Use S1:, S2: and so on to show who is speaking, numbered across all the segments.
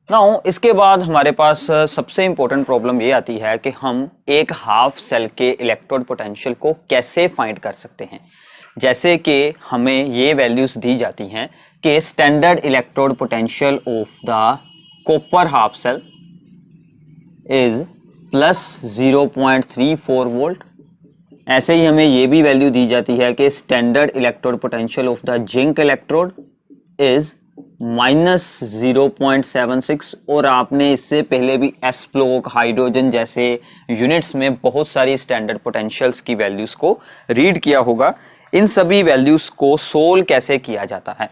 S1: Now इसके बाद हमारे पास सबसे इंपॉर्टेंट प्रॉब्लम ये आती है कि हम एक हाफ सेल के इलेक्ट्रोड पोटेंशियल को कैसे फाइंड कर सकते हैं। जैसे कि हमें ये वैल्यूज दी जाती हैं कि standard electrode potential of the copper half cell is plus 0.34 volt. ऐसे ही हमें ये भी वैल्यू दी जाती है कि standard electrode potential of the zinc electrode is minus 0.76। और आपने इससे पहले भी एस्प्लोक हाइड्रोजन जैसे यूनिट्स में बहुत सारी स्टैंडर्ड पोटेंशियल्स की वैल्यूज को रीड किया होगा। इन सभी वैल्यूज को सोल्व कैसे किया जाता है,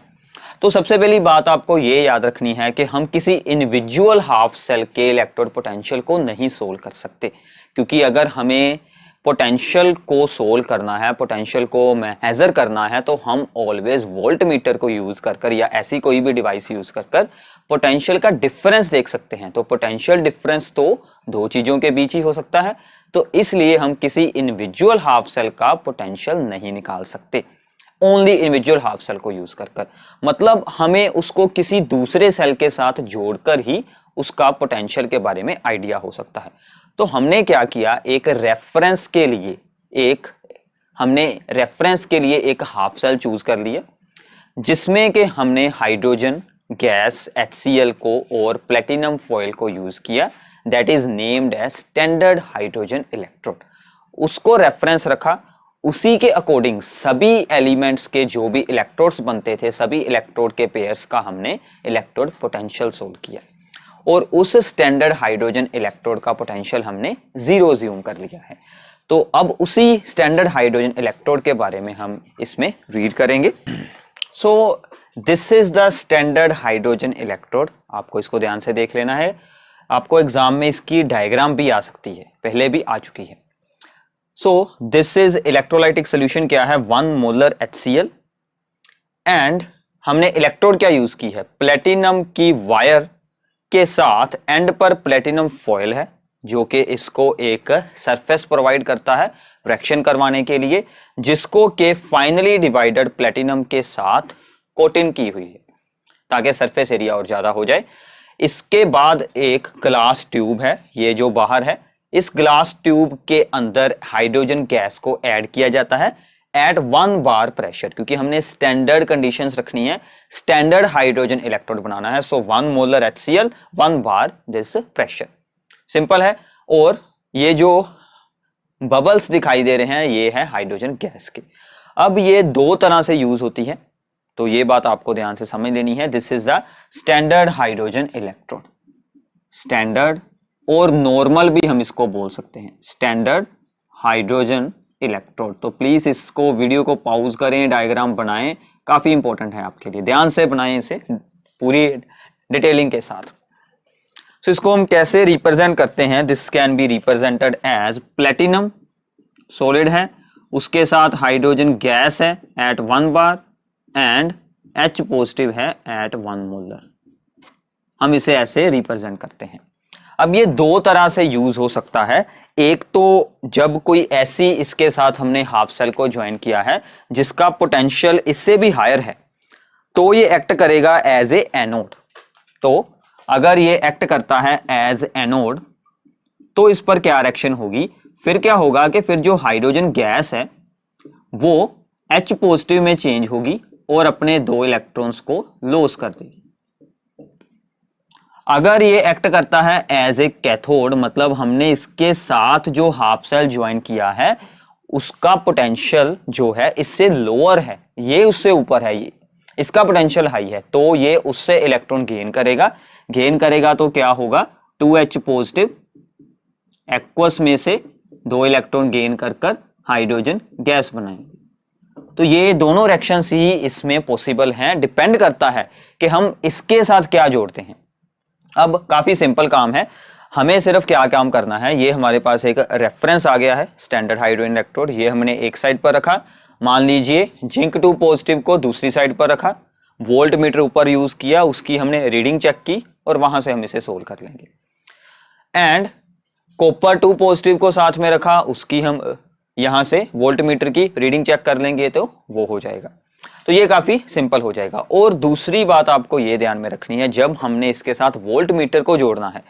S1: तो सबसे पहली बात आपको ये याद रखनी है कि हम किसी इंडिविजुअल हाफ सेल के इलेक्ट्रोड पोटेंशियल को नहीं सोल्व कर सकते, क्योंकि अगर हमें पोटेंशियल को सोल्व करना है, पोटेंशियल को मेजर करना है, तो हम ऑलवेज वोल्ट मीटर को यूज कर या ऐसी कोई भी डिवाइस यूज कर पोटेंशियल का डिफरेंस देख सकते हैं। तो पोटेंशियल डिफरेंस तो दो चीजों के बीच ही हो सकता है, तो इसलिए हम किसी इंडिविजुअल हाफ सेल का पोटेंशियल नहीं निकाल सकते, ओनली इंडिविजुअल हाफ सेल को यूज कर मतलब हमें उसको किसी दूसरे सेल के साथ जोड़कर ही उसका पोटेंशियल के बारे में आइडिया हो सकता है। तो हमने क्या किया, एक रेफरेंस के लिए एक हाफ सेल चूज कर लिया, जिसमें कि हमने हाइड्रोजन गैस HCl को और प्लेटिनम फॉयल को यूज किया, that is named as standard hydrogen electrode. उसको रेफरेंस रखा, उसी के अकॉर्डिंग सभी एलिमेंट्स के जो भी इलेक्ट्रोड्स बनते थे, सभी इलेक्ट्रोड के पेयर्स का हमने इलेक्ट्रोड पोटेंशियल सोल्व किया और उस स्टैंडर्ड हाइड्रोजन इलेक्ट्रोड का पोटेंशियल हमने 0 ज्यूम कर लिया है। तो अब उसी स्टैंडर्ड हाइड्रोजन इलेक्ट्रोड के बारे में हम इसमें रीड करेंगे। So this is the standard hydrogen electrode. आपको इसको ध्यान से देख लेना है, आपको एग्जाम में इसकी डायग्राम भी आ सकती है, पहले भी आ चुकी है। So this is electrolytic solution क्या है, 1 मोलर HCl एंड हमने इलेक्ट्रोड क्या यूज की है, प्लेटिनम की वायर के साथ एंड पर प्लेटिनम फॉयल है, जो कि इसको एक सरफेस प्रोवाइड करता है रिएक्शन करवाने के लिए, जिसको के फाइनली डिवाइडेड प्लेटिनम के साथ कोटिंग की हुई है ताकि सरफेस एरिया और ज्यादा हो जाए। इसके बाद एक ग्लास ट्यूब है, ये जो बाहर है, इस ग्लास ट्यूब के अंदर हाइड्रोजन गैस को ऐड किया जाता है एट 1 बार प्रेशर, क्योंकि हमने स्टैंडर्ड कंडीशंस रखनी है, स्टैंडर्ड हाइड्रोजन इलेक्ट्रोड बनाना है। सो 1 molar HCl 1 bar this pressure, simple है। और ये जो बबल्स दिखाई दे रहे हैं ये है हाइड्रोजन गैस के। अब ये दो तरह से यूज होती है, तो ये बात आपको ध्यान से समझ लेनी है। This is the standard hydrogen electrode, standard और नॉर्मल भी हम इसको बोल सकते हैं, स्टैंडर्ड हाइड्रोजन इलेक्ट्रोड। तो प्लीज इसको वीडियो को पॉज करें, डायग्राम बनाएं, काफी इंपॉर्टेंट है आपके लिए, ध्यान से बनाएं इसे पूरी डिटेलिंग के साथ। सो इसको हम कैसे रिप्रेजेंट करते हैं, this can be represented as platinum solid है, उसके साथ हाइड्रोजन गैस है at 1 bar and H positive है एट 1 मोलर। हम इसे ऐसे रिप्रेजेंट करते हैं। अब ये दो तरह से यूज हो सकता है, एक तो जब कोई ऐसी इसके साथ हमने हाफ सेल को ज्वाइन किया है जिसका पोटेंशियल इससे भी हायर है, तो ये एक्ट करेगा एज ए एनोड। तो अगर ये एक्ट करता है एज एनोड तो इस पर क्या रिएक्शन होगी, फिर क्या होगा कि फिर जो हाइड्रोजन गैस है वो H पॉजिटिव में चेंज होगी और अपने 2 इलेक्ट्रॉन्स को लॉस कर देगी। अगर ये एक्ट करता है एज ए कैथोड, मतलब हमने इसके साथ जो हाफ सेल ज्वाइन किया है उसका पोटेंशियल जो है इससे लोअर है, ये उससे ऊपर है, ये इसका पोटेंशियल हाई है, तो ये उससे इलेक्ट्रॉन गेन करेगा तो क्या होगा, 2H पॉजिटिव एक्वस में से 2 इलेक्ट्रॉन गेन कर हाइड्रोजन गैस बनाएंगे। तो ये दोनों रिएक्शंस ही इसमें पॉसिबल हैं, डिपेंड करता है कि हम इसके साथ क्या जोड़ते हैं। अब काफी सिंपल काम है, हमें सिर्फ क्या काम करना है, ये हमारे पास एक रेफरेंस आ गया है स्टैंडर्ड हाइड्रोजन इलेक्ट्रोड, ये हमने एक साइड पर रखा, मान लीजिए जिंक 2 पॉजिटिव को दूसरी साइड पर रखा, वोल्ट मीटर ऊपर यूज किया, उसकी हमने रीडिंग चेक की और वहां से हम इसे सोल्व कर लेंगे। एंड कॉपर 2 पॉजिटिव को साथ में रखा, उसकी हम यहां से वोल्ट मीटर की रीडिंग चेक कर लेंगे तो वो हो जाएगा। तो ये काफी सिंपल हो जाएगा। और दूसरी बात आपको ये ध्यान में रखनी है, जब हमने इसके साथ वोल्ट मीटर को जोड़ना है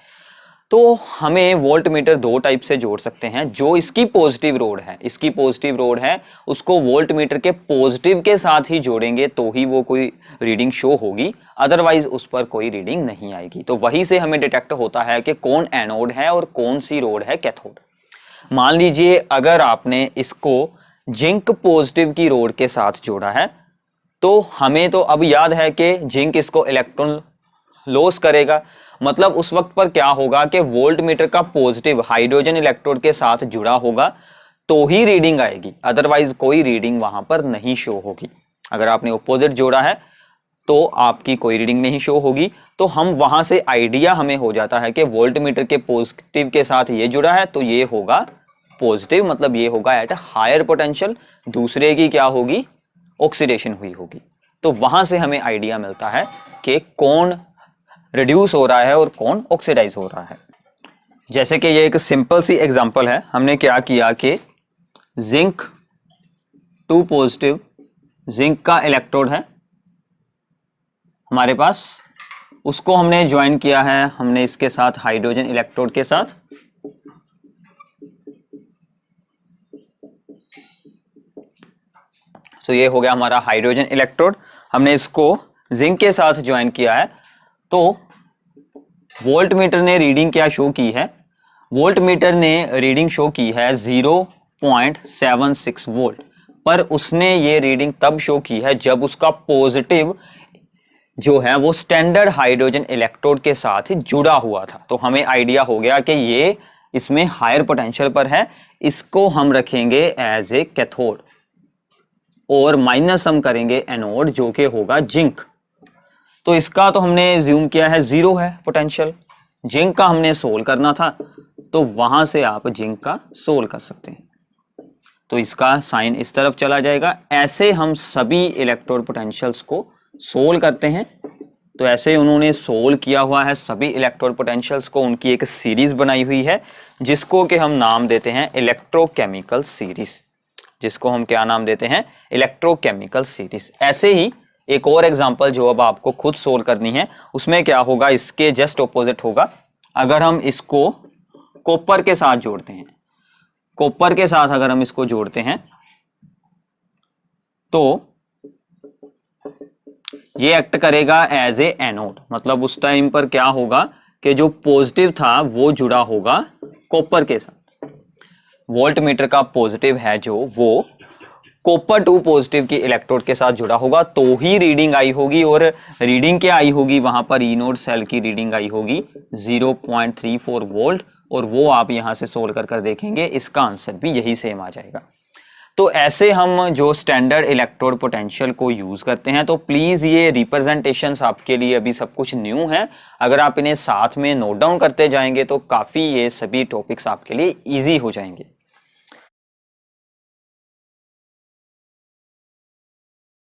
S1: तो हमें वोल्ट मीटर दो टाइप से जोड़ सकते हैं। जो इसकी पॉजिटिव रोड है, इसकी पॉजिटिव रोड है, उसको वोल्ट मीटर के पॉजिटिव के साथ ही जोड़ेंगे तो ही वो कोई रीडिंग शो होगी, अदरवाइज उस पर कोई रीडिंग नहीं आएगी। तो वहीं से हमें डिटेक्ट होता है कि कौन एनोड है और कौन सी रोड है कैथोड। मान लीजिए अगर आपने इसको जिंक पॉजिटिव की रोड के साथ जोड़ा है तो हमें तो अब याद है कि जिंक इसको इलेक्ट्रॉन लॉस करेगा, मतलब उस वक्त पर क्या होगा कि वोल्ट मीटर का पॉजिटिव हाइड्रोजन इलेक्ट्रोड के साथ जुड़ा होगा तो ही रीडिंग आएगी, अदरवाइज कोई रीडिंग वहां पर नहीं शो होगी। अगर आपने ऑपोजिट जोड़ा है तो आपकी कोई रीडिंग नहीं शो होगी। तो हम वहां से आइडिया हमें हो जाता है कि वोल्ट मीटर के पॉजिटिव के साथ ये जुड़ा है तो ये होगा पॉजिटिव, मतलब ये होगा एट हायर पोटेंशियल, दूसरे की क्या होगी, ऑक्सीडेशन हुई होगी। तो वहां से हमें आइडिया मिलता है कि कौन रिड्यूस हो रहा है और कौन ऑक्सीडाइज हो रहा है। जैसे कि ये एक सिंपल सी एग्जांपल है, हमने क्या किया कि जिंक 2 पॉजिटिव, जिंक का इलेक्ट्रोड है हमारे पास, उसको हमने ज्वाइन किया है हमने इसके साथ हाइड्रोजन इलेक्ट्रोड के साथ। तो ये हो गया हमारा हाइड्रोजन इलेक्ट्रोड, हमने इसको जिंक के साथ ज्वाइन किया है। तो वोल्ट मीटर ने रीडिंग क्या शो की है, वोल्ट मीटर ने रीडिंग शो की है 0.76 वोल्ट, पर उसने ये रीडिंग तब शो की है जब उसका पॉजिटिव जो है वो स्टैंडर्ड हाइड्रोजन इलेक्ट्रोड के साथ ही जुड़ा हुआ था। तो हमें आइडिया हो गया कि ये इसमें हायर पोटेंशियल पर है, इसको हम रखेंगे एज ए कैथोड और माइनस हम करेंगे एनोड जो कि होगा जिंक। तो इसका तो हमने ज्यूम किया है 0 है पोटेंशियल, जिंक का हमने सोल्व करना था तो वहां से आप जिंक का सोल्व कर सकते हैं। तो इसका साइन इस तरफ चला जाएगा। ऐसे हम सभी इलेक्ट्रोड पोटेंशियल्स को सोल्व करते हैं। तो ऐसे उन्होंने सोल्व किया हुआ है सभी इलेक्ट्रोड पोटेंशियल्स को, उनकी एक सीरीज बनाई हुई है जिसको कि हम नाम देते हैं इलेक्ट्रोकेमिकल सीरीज, जिसको हम क्या नाम देते हैं, इलेक्ट्रोकेमिकल सीरीज। ऐसे ही एक और एग्जांपल जो अब आपको खुद सोल्व करनी है, उसमें क्या होगा, इसके जस्ट ऑपोजिट होगा। अगर हम इसको कॉपर के साथ जोड़ते हैं, कॉपर के साथ अगर हम इसको जोड़ते हैं तो ये एक्ट करेगा एज ए एनोड, मतलब उस टाइम पर क्या होगा कि जो पॉजिटिव था वो जुड़ा होगा कॉपर के साथ। वोल्ट मीटर का पॉजिटिव है जो वो कॉपर 2 पॉजिटिव की इलेक्ट्रोड के साथ जुड़ा होगा तो ही रीडिंग आई होगी। और रीडिंग क्या आई होगी, वहां पर इनोड सेल की रीडिंग आई होगी 0.34 वोल्ट, और वो आप यहां से सोल्व कर देखेंगे, इसका आंसर भी यही सेम आ जाएगा। तो ऐसे हम जो स्टैंडर्ड इलेक्ट्रोड पोटेंशियल को यूज करते हैं। तो प्लीज ये रिप्रेजेंटेशंस आपके लिए अभी सब कुछ न्यू है, अगर आप इन्हें साथ में नोट डाउन करते जाएंगे तो काफी ये सभी टॉपिक्स आपके लिए इजी हो जाएंगे।